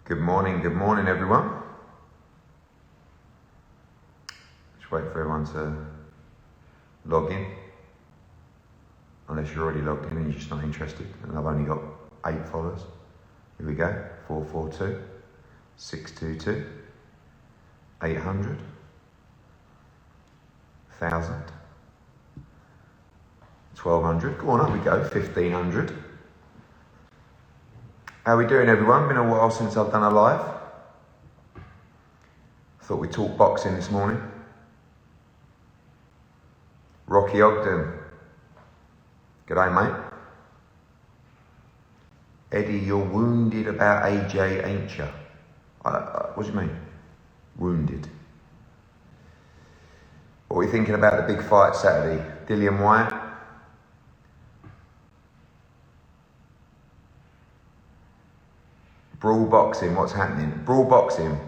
Good morning, everyone. Just wait for everyone to log in. Unless you're already logged in and you're just not interested. And I've only got 8 followers. Here we go. 442, 622, 800, 1000, 1200. Go on, up we go. 1500. How are we doing, everyone? Been a while since I've done a live. Thought we'd talk boxing this morning. Rocky Ogden. G'day, mate. Eddie, you're wounded about AJ, ain't you? What do you mean? Wounded. What are we thinking about the big fight Saturday? Dillian Whyte. Brawl boxing, what's happening? Brawl boxing,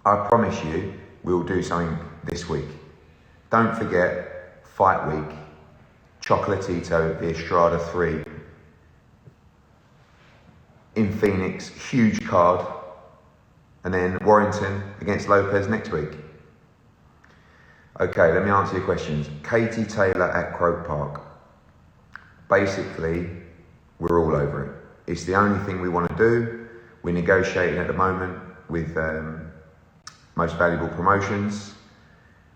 I promise you, we'll do something this week. Don't forget, fight week, Chocolatito, the Estrada 3 in Phoenix, huge card, and then Warrington against Lopez next week. Okay, let me answer your questions. Katie Taylor at Croke Park. Basically, we're all over it. It's the only thing we want to do. We're negotiating at the moment with Most Valuable Promotions.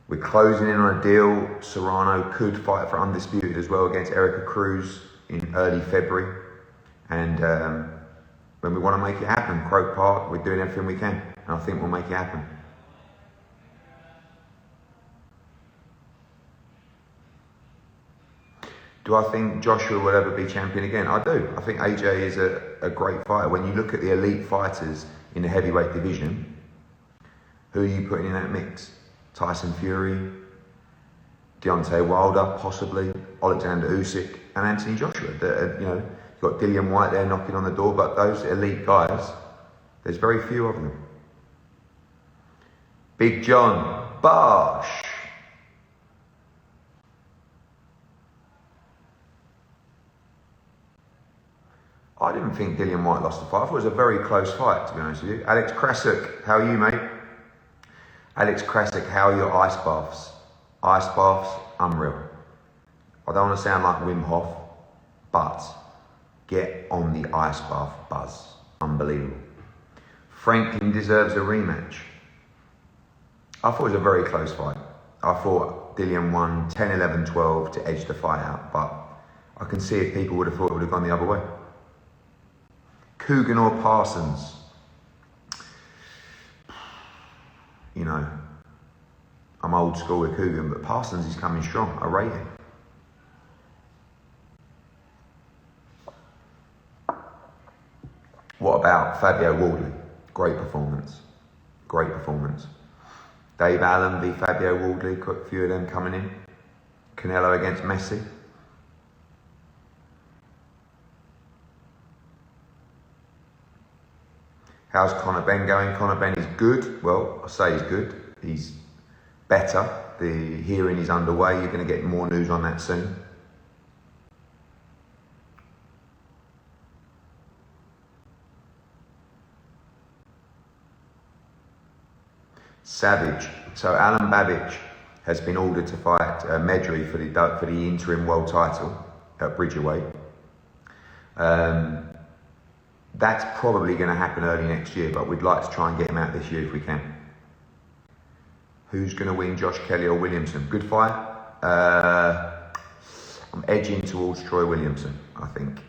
We're closing in on a deal. Serrano could fight for Undisputed as well against Erica Cruz in early February. And when we want to make it happen, Croke Park, we're doing everything we can. And I think we'll make it happen. Do I think Joshua will ever be champion again? I do. I think AJ is a great fighter. When you look at the elite fighters in the heavyweight division, who are you putting in that mix? Tyson Fury, Deontay Wilder, possibly, Alexander Usyk, and Anthony Joshua. You've got Dillian Whyte there knocking on the door, but those elite guys, there's very few of them. Big John, Bosh. I didn't think Dillian Whyte lost the fight. I thought it was a very close fight, to be honest with you. Alex Krasik, how are you, mate? Alex Krasik, how are your ice baths? Ice baths, unreal. I don't want to sound like Wim Hof, but get on the ice bath buzz. Unbelievable. Franklin deserves a rematch. I thought it was a very close fight. I thought Dillian won 10, 11, 12 to edge the fight out, but I can see if people would have thought it would have gone the other way. Coogan or Parsons? You know, I'm old school with Coogan, but Parsons is coming strong. I rate him. What about Fabio Wardley? Great performance. Great performance. Dave Allen v Fabio Wardley, a few of them coming in. Canelo against Messi. How's Conor Benn going? Conor Benn is good. Well, I say he's good. He's better. The hearing is underway. You're going to get more news on that soon. Savage. So Alan Babbage has been ordered to fight Medri for the interim world title at Bridgerweight. That's probably going to happen early next year, but we'd like to try and get him out this year if we can. Who's going to win, Josh Kelly or Williamson? Good fight. I'm edging towards Troy Williamson, I think.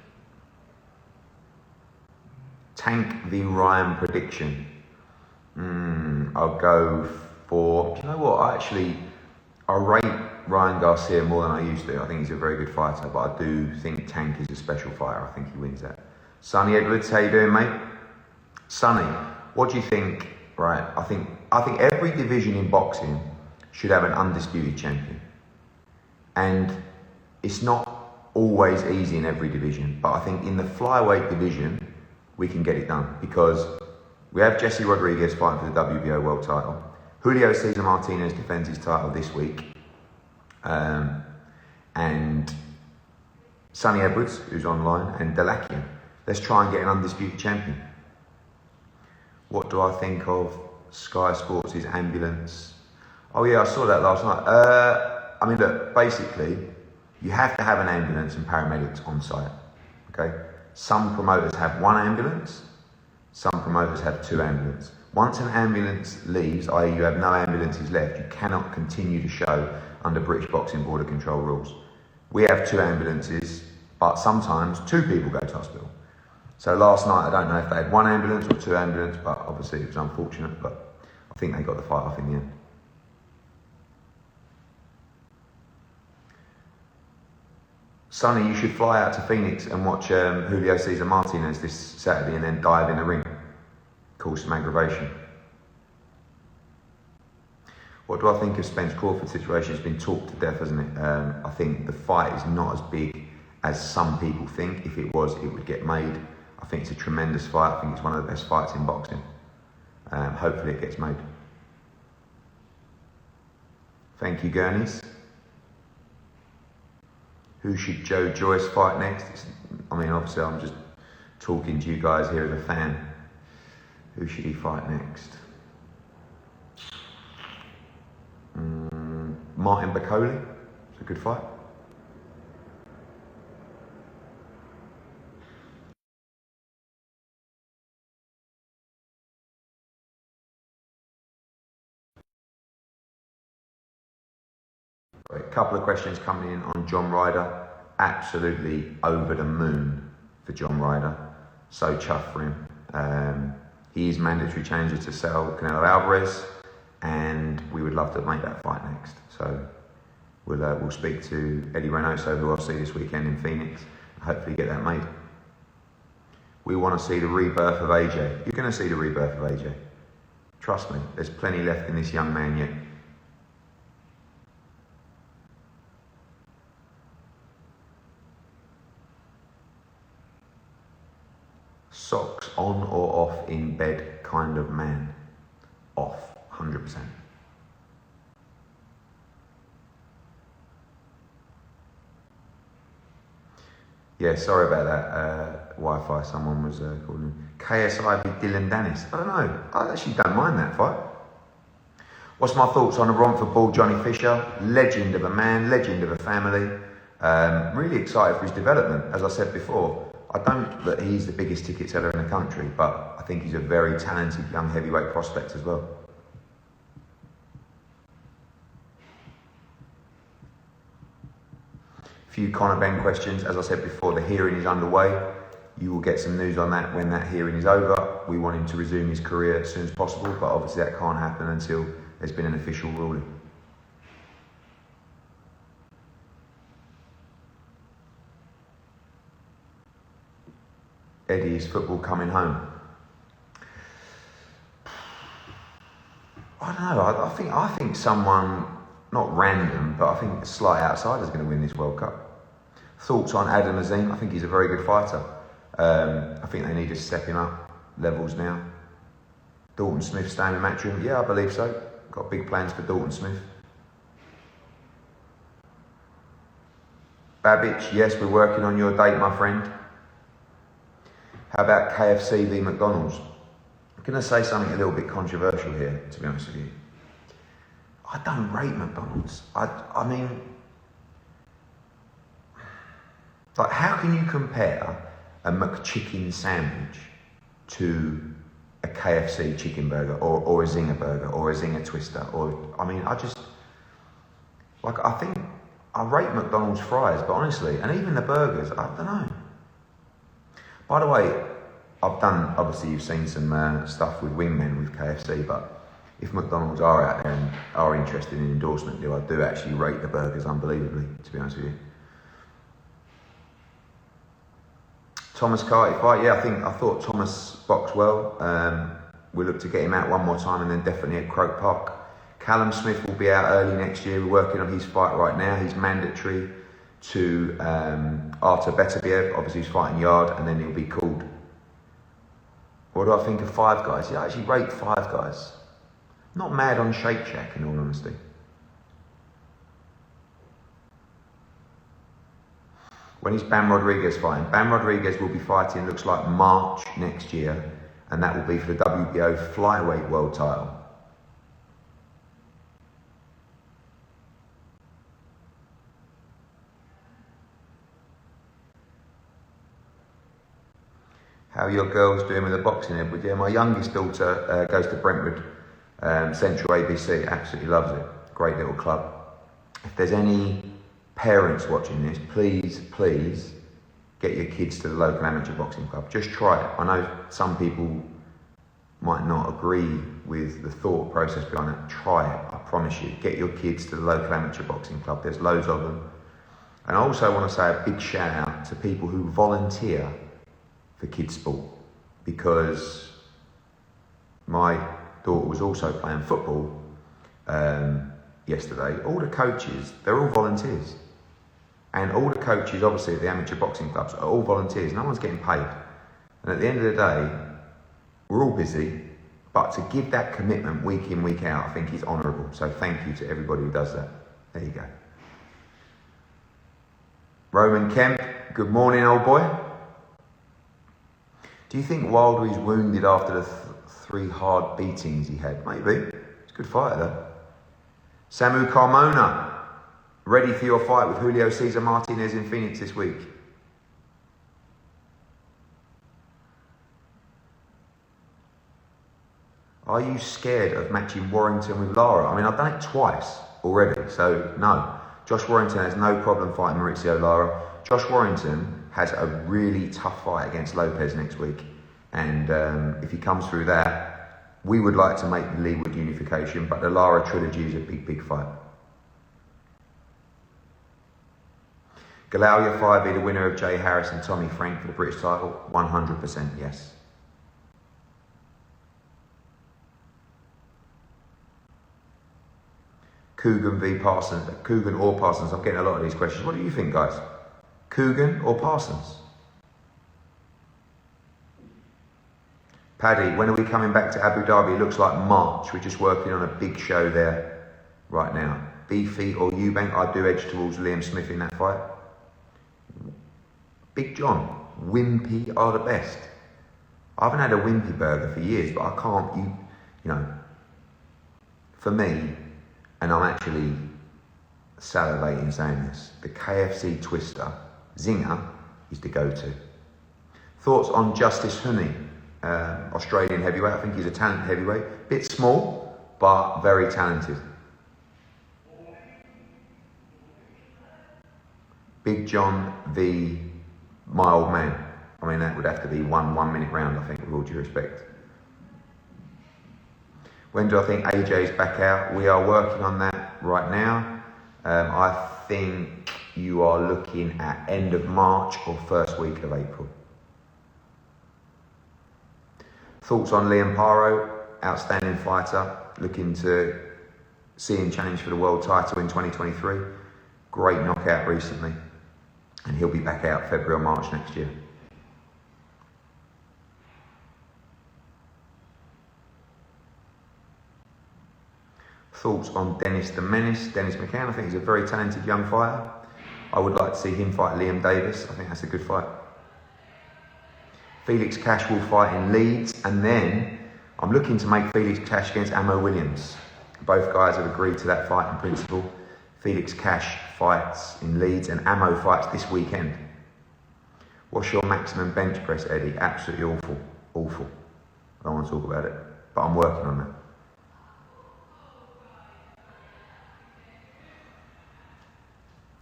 Tank v Ryan prediction. I'll go for... Do you know what? I rate Ryan Garcia more than I used to. I think he's a very good fighter, but I do think Tank is a special fighter. I think he wins that. Sonny Edwards, how you doing, mate? Sonny, what do you think? Right, I think every division in boxing should have an undisputed champion. And it's not always easy in every division, but I think in the flyweight division, we can get it done because we have Jesse Rodriguez fighting for the WBO world title. Julio Cesar Martinez defends his title this week. And Sonny Edwards, who's online, and Delakian. Let's try and get an undisputed champion. What do I think of Sky Sports' ambulance? Oh yeah, I saw that last night. I mean, look, basically, you have to have an ambulance and paramedics on site, okay? Some promoters have one ambulance, some promoters have two ambulances. Once an ambulance leaves, i.e. you have no ambulances left, you cannot continue to show under British Boxing Border Control rules. We have two ambulances, but sometimes two people go to hospital. So last night, I don't know if they had one ambulance or two ambulances, but obviously it was unfortunate, but I think they got the fight off in the end. Sonny, you should fly out to Phoenix and watch Julio Cesar Martinez this Saturday and then dive in the ring. Cause some aggravation. What do I think of Spence Crawford situation? It's been talked to death, hasn't it? I think the fight is not as big as some people think. If it was, it would get made. I think it's a tremendous fight. I think it's one of the best fights in boxing. Hopefully it gets made. Thank you, Gurneys. Who should Joe Joyce fight next? I mean, obviously I'm just talking to you guys here as a fan. Who should he fight next? Martin Bakole. It's a good fight. A couple of questions coming in on John Ryder. Absolutely over the moon for John Ryder. So chuffed for him. He is mandatory challenger to Sal Canelo Alvarez, and we would love to make that fight next. So we'll speak to Eddie Reynoso, who I'll see this weekend in Phoenix, and hopefully get that made. We want to see the rebirth of AJ. You're going to see the rebirth of AJ. Trust me, there's plenty left in this young man yet. Socks on or off in bed kind of man. Off, 100%. Yeah, sorry about that Wi-Fi. Someone was calling me. KSI v Dylan Dennis. I don't know. I actually don't mind that fight. What's my thoughts on the Romford Ball, Johnny Fisher? Legend of a man, legend of a family. Really excited for his development. As I said before, I don't that he's the biggest ticket seller in the country, but I think he's a very talented young heavyweight prospect as well. Few Conor Benn questions. As I said before, the hearing is underway. You will get some news on that when that hearing is over. We want him to resume his career as soon as possible, but obviously that can't happen until there's been an official ruling. Eddie, is football coming home? I don't know. I think someone, not random, but I think a slight outsider is going to win this World Cup. Thoughts on Adam Azim? I think he's a very good fighter. I think they need to step him up levels now. Dalton Smith staying in Matchroom? Yeah, I believe so. Got big plans for Dalton Smith. Babbage, yes, we're working on your date, my friend. How about KFC v McDonald's? I'm going to say something a little bit controversial here, to be honest with you. I don't rate McDonald's. I mean, like, how can you compare a McChicken sandwich to a KFC chicken burger or a Zinger burger or a Zinger twister? I think I rate McDonald's fries, but honestly, and even the burgers, I don't know. By the way, obviously you've seen some stuff with Wingmen with KFC, but if McDonald's are out there and are interested in an endorsement deal, I do actually rate the burgers unbelievably, to be honest with you. Thomas Carty fight, yeah, I thought Thomas boxed well. We look to get him out one more time and then definitely at Croke Park. Callum Smith will be out early next year. We're working on his fight right now. He's mandatory to Artur Beterbiev. Obviously he's fighting Yard, and then he'll be called. What do I think of Five Guys? Yeah, I actually rate Five Guys. Not mad on Shake Shack, in all honesty. When is Bam Rodriguez fighting? Bam Rodriguez will be fighting, looks like March next year, and that will be for the WBO flyweight world title. How are your girls doing with the boxing, Edward? Yeah, my youngest daughter goes to Brentwood Central ABC, absolutely loves it. Great little club. If there's any parents watching this, please get your kids to the local amateur boxing club. Just try it. I know some people might not agree with the thought process behind it. Try it, I promise you. Get your kids to the local amateur boxing club. There's loads of them. And I also want to say a big shout out to people who volunteer for kids sport, because my daughter was also playing football yesterday. All the coaches, they're all volunteers. And all the coaches, obviously, at the amateur boxing clubs are all volunteers. No one's getting paid. And at the end of the day, we're all busy, but to give that commitment week in, week out, I think is honourable. So thank you to everybody who does that. There you go. Roman Kemp, good morning, old boy. Do you think Wilder is wounded after the three hard beatings he had? Maybe. He's a good fighter, though. Samu Carmona, ready for your fight with Julio Cesar Martinez in Phoenix this week. Are you scared of matching Warrington with Lara? I mean, I've done it twice already, so no. Josh Warrington has no problem fighting Maurizio Lara. Josh Warrington has a really tough fight against Lopez next week. And if he comes through that, we would like to make the Leewood unification, but the Lara trilogy is a big fight. Galalia 5 the winner of Jay Harris and Tommy Frank for the British title? 100% yes. Coogan v Parsons, Coogan or Parsons? I'm getting a lot of these questions. What do you think, guys? Coogan or Parsons? Paddy, when are we coming back to Abu Dhabi? It looks like March. We're just working on a big show there right now. Beefy or Eubank? I do edge towards Liam Smith in that fight. Big John, Wimpy are the best. I haven't had a Wimpy burger for years, but I can't, you know, for me, and I'm actually salivating saying this, the KFC Twister, Zinger, is the go-to. Thoughts on Justice Honey, Australian heavyweight? I think he's a talented heavyweight. Bit small, but very talented. Big John v my old man. I mean, that would have to be one minute round, I think, with all due respect. When do I think AJ's back out? We are working on that right now. I think you are looking at end of March or first week of April. Thoughts on Liam Paro? Outstanding fighter. Looking to see him challenge for the world title in 2023. Great knockout recently. And he'll be back out February or March next year. Thoughts on Dennis the Menace? Dennis McCann, I think he's a very talented young fighter. I would like to see him fight Liam Davis. I think that's a good fight. Felix Cash will fight in Leeds, and then I'm looking to make Felix Cash against Ammo Williams. Both guys have agreed to that fight in principle. Felix Cash fights in Leeds and Ammo fights this weekend. What's your maximum bench press, Eddie? Absolutely awful. Awful. I don't want to talk about it, but I'm working on that.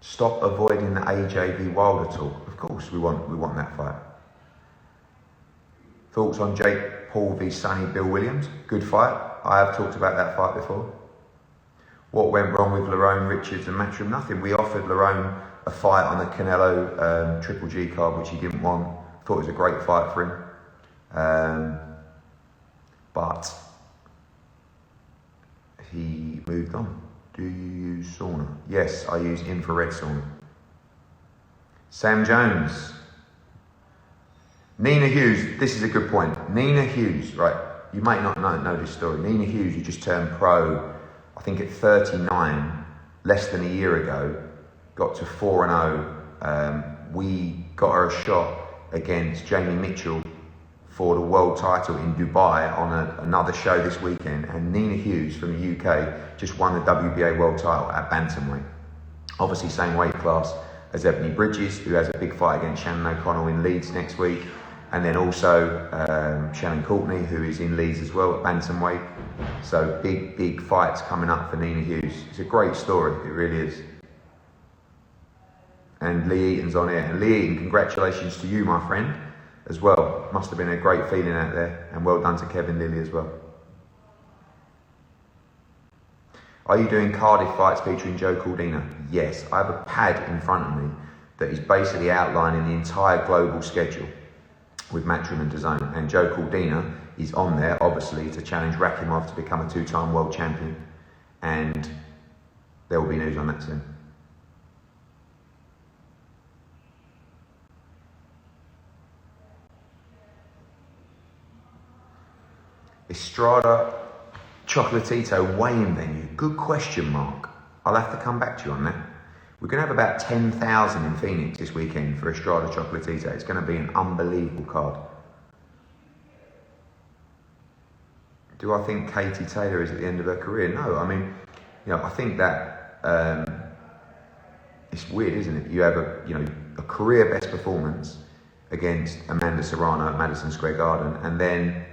Stop avoiding the AJ v Wilder talk. Of course, we want that fight. Thoughts on Jake Paul v Sonny Bill Williams? Good fight. I have talked about that fight before. What went wrong with Lerone, Richards and Matchroom? Nothing. We offered Lerone a fight on the Canelo Triple G card, which he didn't want. Thought it was a great fight for him. But he moved on. Do you use sauna? Yes, I use infrared sauna. Sam Jones. Nina Hughes, this is a good point. Nina Hughes, right, you might not know this story. Nina Hughes, who just turned pro, I think at 39, less than a year ago, got to 4-0. We got her a shot against Jamie Mitchell for the world title in Dubai on another show this weekend, and Nina Hughes from the UK just won the WBA world title at bantamweight. Obviously same weight class as Ebony Bridges, who has a big fight against Shannon O'Connell in Leeds next week, and then also Shannon Courtney, who is in Leeds as well at bantamweight. So big fights coming up for Nina Hughes. It's a great story, it really is. And Lee Eaton's on here. And Lee Eaton, congratulations to you, my friend, as well. Must have been a great feeling out there. And well done to Kevin Lilly as well. Are you doing Cardiff fights featuring Joe Cordina? Yes. I have a pad in front of me that is basically outlining the entire global schedule with Matchroom and DAZN. And Joe Cordina is on there, obviously, to challenge Rakimov to become a 2-time world champion. And there will be news on that soon. Estrada Chocolatito weighing venue. Good question, Mark. I'll have to come back to you on that. We're going to have about 10,000 in Phoenix this weekend for Estrada Chocolatito. It's going to be an unbelievable card. Do I think Katie Taylor is at the end of her career? No, I mean, I think that it's weird, isn't it? You have a career best performance against Amanda Serrano at Madison Square Garden, and then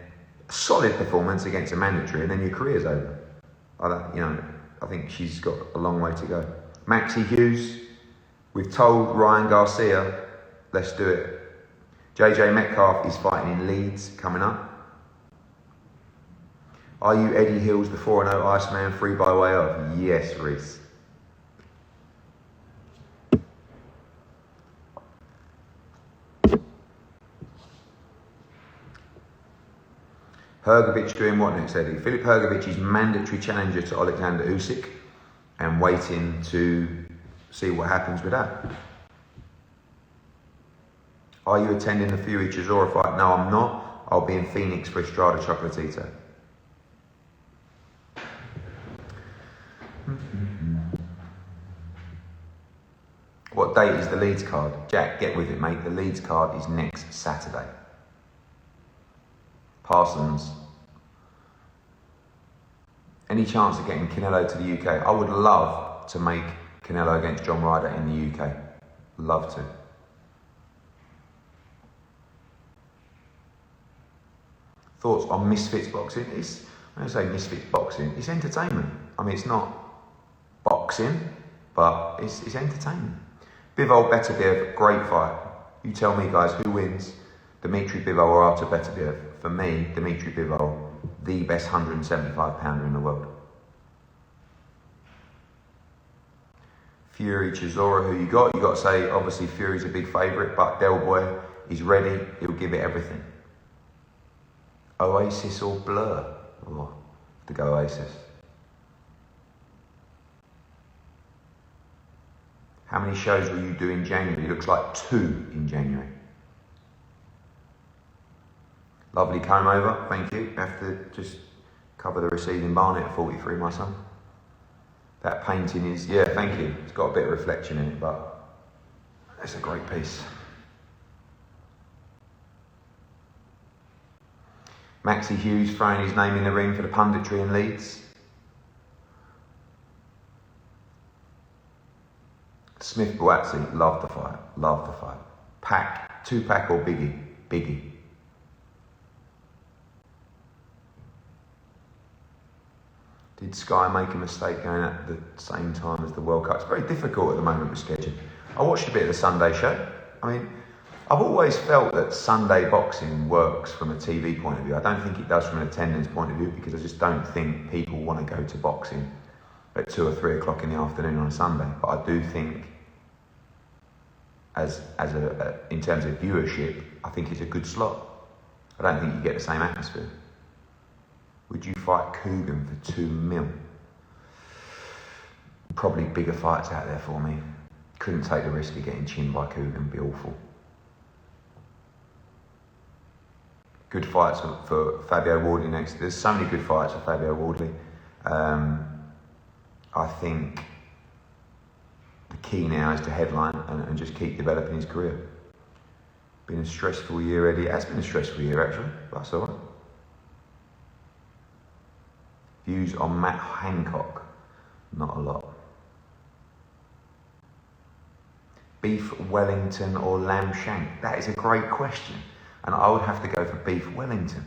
a solid performance against a mandatory, and then your career's over. I think she's got a long way to go. Maxie Hughes, we've told Ryan Garcia, let's do it. JJ Metcalf is fighting in Leeds coming up. Are you Eddie Hills, the 4-0 Iceman, free by way of? Yes, Reese. Hrgovic doing what next, Eddie? Filip Hrgovic is mandatory challenger to Alexander Usyk and waiting to see what happens with that. Are you attending the Fury-Chisora fight? No, I'm not. I'll be in Phoenix for Estrada Chocolatito. What date is the Leeds card? Jack, get with it, mate. The Leeds card is next Saturday. Parsons. Any chance of getting Canelo to the UK? I would love to make Canelo against John Ryder in the UK. Love to. Thoughts on Misfits boxing? When I say Misfits boxing, it's entertainment. I mean, it's not boxing, but it's entertainment. Bivol Beterbiev, great fight. You tell me, guys, who wins? Dimitri Bivol or Artur Beterbiev? For me, Dimitri Bivol, the best 175 pounder in the world. Fury-Chisora, who you got? You got to say, obviously, Fury's a big favourite, but Del Boy is ready. He'll give it everything. Oasis or Blur? Oh, have to go Oasis. How many shows will you do in January? It looks like 2 in January. Lovely comb over, thank you. Have to just cover the receding barnet at 43, my son. That painting is, yeah, thank you. It's got a bit of reflection in it, but it's a great piece. Maxie Hughes throwing his name in the ring for the punditry in Leeds. Smith Boazzi, love the fight, love the fight. Pack, 2-pack or Biggie? Biggie. Did Sky make a mistake going at the same time as the World Cup? It's very difficult at the moment with scheduling. I watched a bit of the Sunday show. I mean, I've always felt that Sunday boxing works from a TV point of view. I don't think it does from an attendance point of view, because I just don't think people want to go to boxing at 2 or 3 o'clock in the afternoon on a Sunday. But I do think, in terms of viewership, I think it's a good slot. I don't think you get the same atmosphere. Would you fight Coogan for 2 mil? Probably bigger fights out there for me. Couldn't take the risk of getting chinned by Coogan, it'd be awful. Good fights for Fabio Wardley next. There's so many good fights for Fabio Wardley. I think the key now is to headline and just keep developing his career. Been a stressful year, Eddie. It has been a stressful year, actually. That's all right. Views on Matt Hancock? Not a lot. Beef Wellington or lamb shank? That is a great question. And I would have to go for beef Wellington.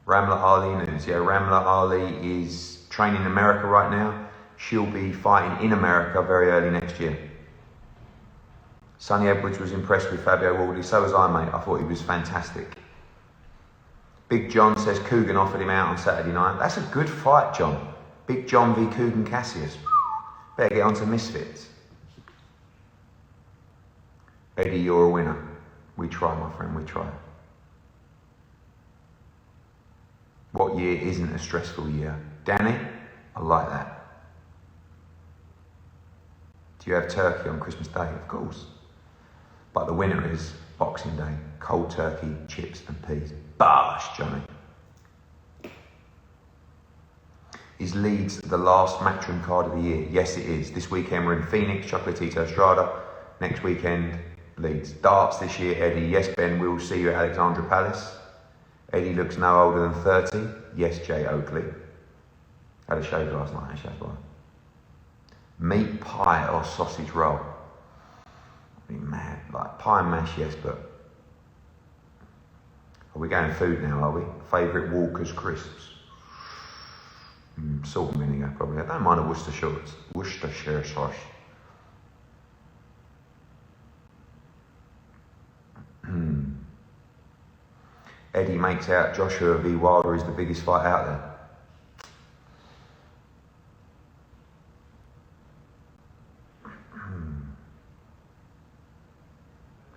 Ramla Ali news. Yeah, Ramla Ali is training in America right now. She'll be fighting in America very early next year. Sonny Edwards was impressed with Fabio Wardley. So was I, mate. I thought he was fantastic. Big John says Coogan offered him out on Saturday night. That's a good fight, John. Big John v Coogan Cassius. Better get on to Misfits. Eddie, you're a winner. We try, my friend, we try. What year isn't a stressful year? Danny, I like that. Do you have turkey on Christmas Day? Of course. But the winner is Boxing Day. Cold turkey, chips and peas. Bosh, Johnny. Is Leeds the last Matchroom card of the year? Yes, it is. This weekend we're in Phoenix, Chocolatito Estrada. Next weekend, Leeds. Darts this year, Eddie. Yes, Ben, we'll see you at Alexandra Palace. Eddie looks no older than 30. Yes, Jay Oakley. Had a shave last night, actually, that's why. Meat pie or sausage roll? I'd be mad. Like pie and mash, yes, but... Are we going food now, are we? Favourite Walker's crisps? Salt and vinegar, probably. I don't mind a Worcestershire sauce. Eddie makes out Joshua v Wilder is the biggest fight out there.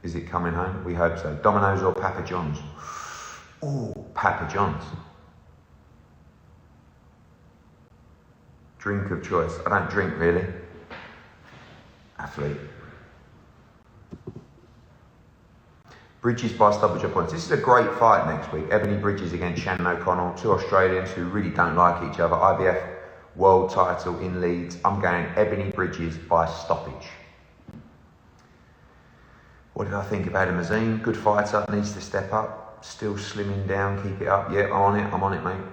Is it coming home? We hope so. Domino's or Papa John's? Oh, Papa John's. Drink of choice. I don't drink really. Athlete. Bridges by stoppage of points. This is a great fight next week. Ebony Bridges against Shannon O'Connell. Two Australians who really don't like each other. IBF world title in Leeds. I'm going Ebony Bridges by stoppage. What did I think of Adam Azim? Good fighter, needs to step up. Still slimming down, keep it up. Yeah, I'm on it, mate.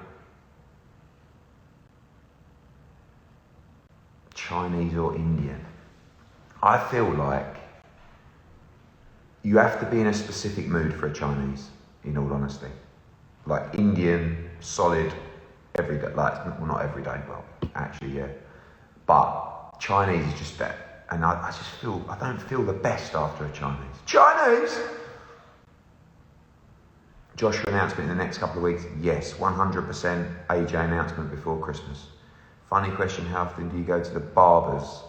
Chinese or Indian? I feel like you have to be in a specific mood for a Chinese, in all honesty. Like Indian, solid, every day. Like, well, not every day, well, actually, yeah. But Chinese is just that. And I just feel, I don't feel the best after a Chinese. Chinese! Joshua announcement in the next couple of weeks? Yes, 100% AJ announcement before Christmas. Funny question, how often do you go to the barbers?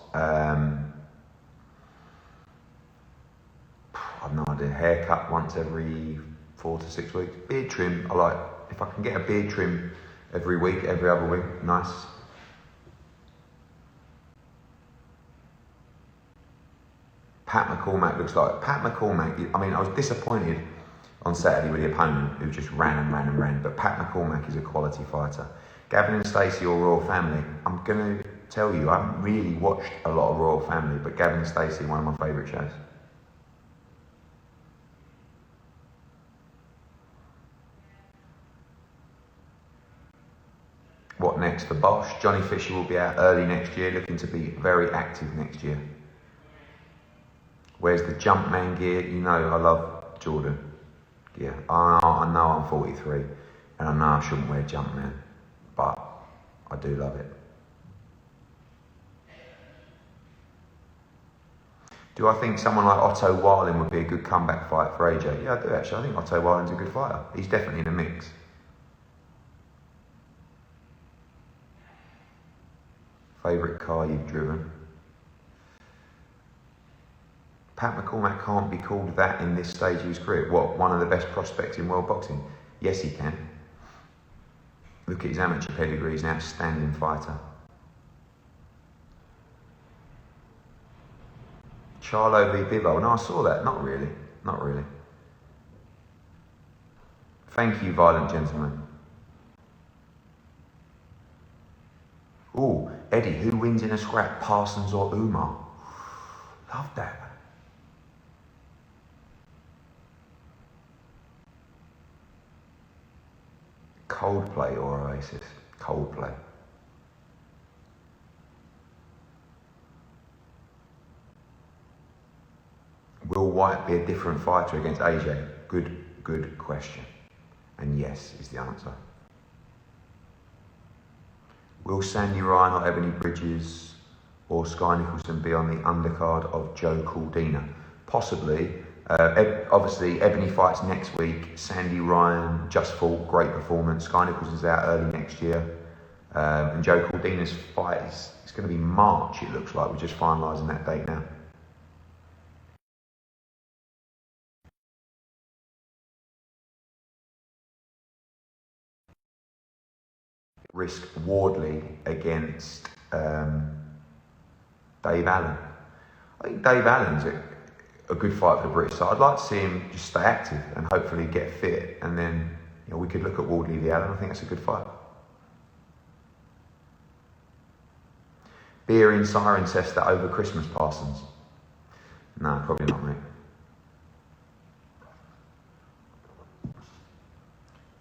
I've no idea. Haircut once every 4 to 6 weeks. Beard trim, I like. If I can get a beard trim every week, every other week, nice. Pat McCormack looks like... Pat McCormack, I mean, I was disappointed on Saturday with the opponent who just ran and ran and ran, but Pat McCormack is a quality fighter. Gavin and Stacey or Royal Family, I'm going to tell you, I haven't really watched a lot of Royal Family, but Gavin and Stacey, one of my favourite shows. What next for Bosch? Johnny Fisher will be out early next year, looking to be very active next year. Where's the Jumpman gear? You know I love Jordan. Yeah, I know I'm 43 and I know I shouldn't wear Jumpman, but I do love it. Do I think someone like Otto Warling would be a good comeback fight for AJ? Yeah, I do actually. I think Otto Warling's a good fighter. He's definitely in the mix. Favourite car you've driven? Pat McCormack can't be called that in this stage of his career. What, one of the best prospects in world boxing? Yes, he can. Look at his amateur pedigree, he's an outstanding fighter. Charlo v Bivol. No, I saw that. Not really. Not really. Thank you, violent gentlemen. Oh, Eddie, who wins in a scrap, Parsons or Umar? Love that. Coldplay or Oasis? Coldplay. Will Whyte be a different fighter against AJ? Good question. And yes is the answer. Will Sandy Ryan or Ebony Bridges or Sky Nicholson be on the undercard of Joe Caldina? Possibly. Obviously, Ebony fights next week. Sandy Ryan just fought, great performance. Sky Nicholson's out early next year. And Joe Caldina's fight is going to be March, it looks like. We're just finalising that date now. Risk Wardley against Dave Allen. I think Dave Allen's a good fight for the British side. I'd like to see him just stay active and hopefully get fit, and then we could look at Wardley v Allen. I think that's a good fight. Beer in Cirencester over Christmas, Parsons? No, probably not, mate.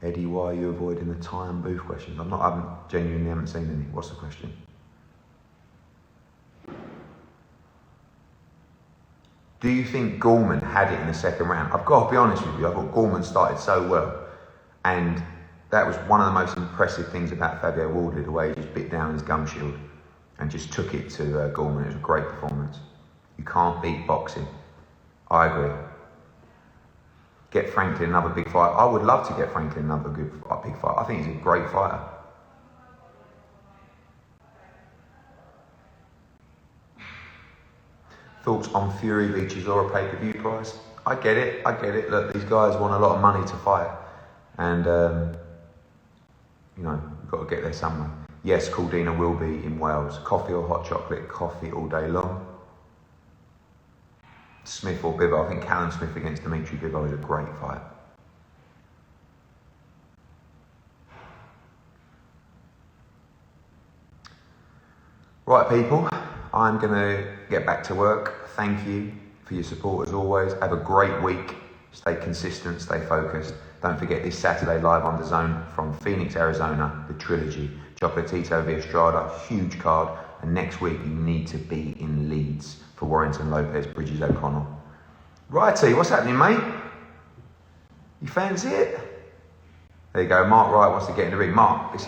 Eddie, why are you avoiding the tie and booth questions? Genuinely haven't seen any. What's the question? Do you think Gorman had it in the second round? I've got to be honest with you, I thought Gorman started so well. And that was one of the most impressive things about Fabio Wardley, the way he just bit down his gum shield and just took it to Gorman. It was a great performance. You can't beat boxing. I agree. Get Franklin another big fight. I would love to get Franklin another big fight. I think he's a great fighter. Thoughts on Fury v Chisora pay-per-view price? I get it. Look, these guys want a lot of money to fight. And, you've got to get there somewhere. Yes, Caldina will be in Wales. Coffee or hot chocolate? Coffee all day long. Smith or Bivol? I think Callum Smith against Dimitri Bivol is a great fight. Right, people, I'm going to get back to work. Thank you for your support as always. Have a great week. Stay consistent, stay focused. Don't forget this Saturday live on DAZN from Phoenix, Arizona, the trilogy. Chocolatito v Estrada, huge card. And next week you need to be in Leeds for Warrington Lopez, Bridges O'Connell. Righty, what's happening, mate? You fancy it? There you go, Mark Wright wants to get in the ring. Mark,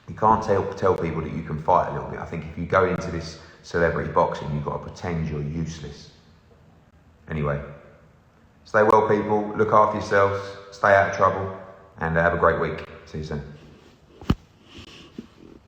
you can't tell people that you can fight a little bit. I think if you go into this celebrity boxing, you've got to pretend you're useless. Anyway, stay well, people. Look after yourselves. Stay out of trouble. And have a great week. See you soon.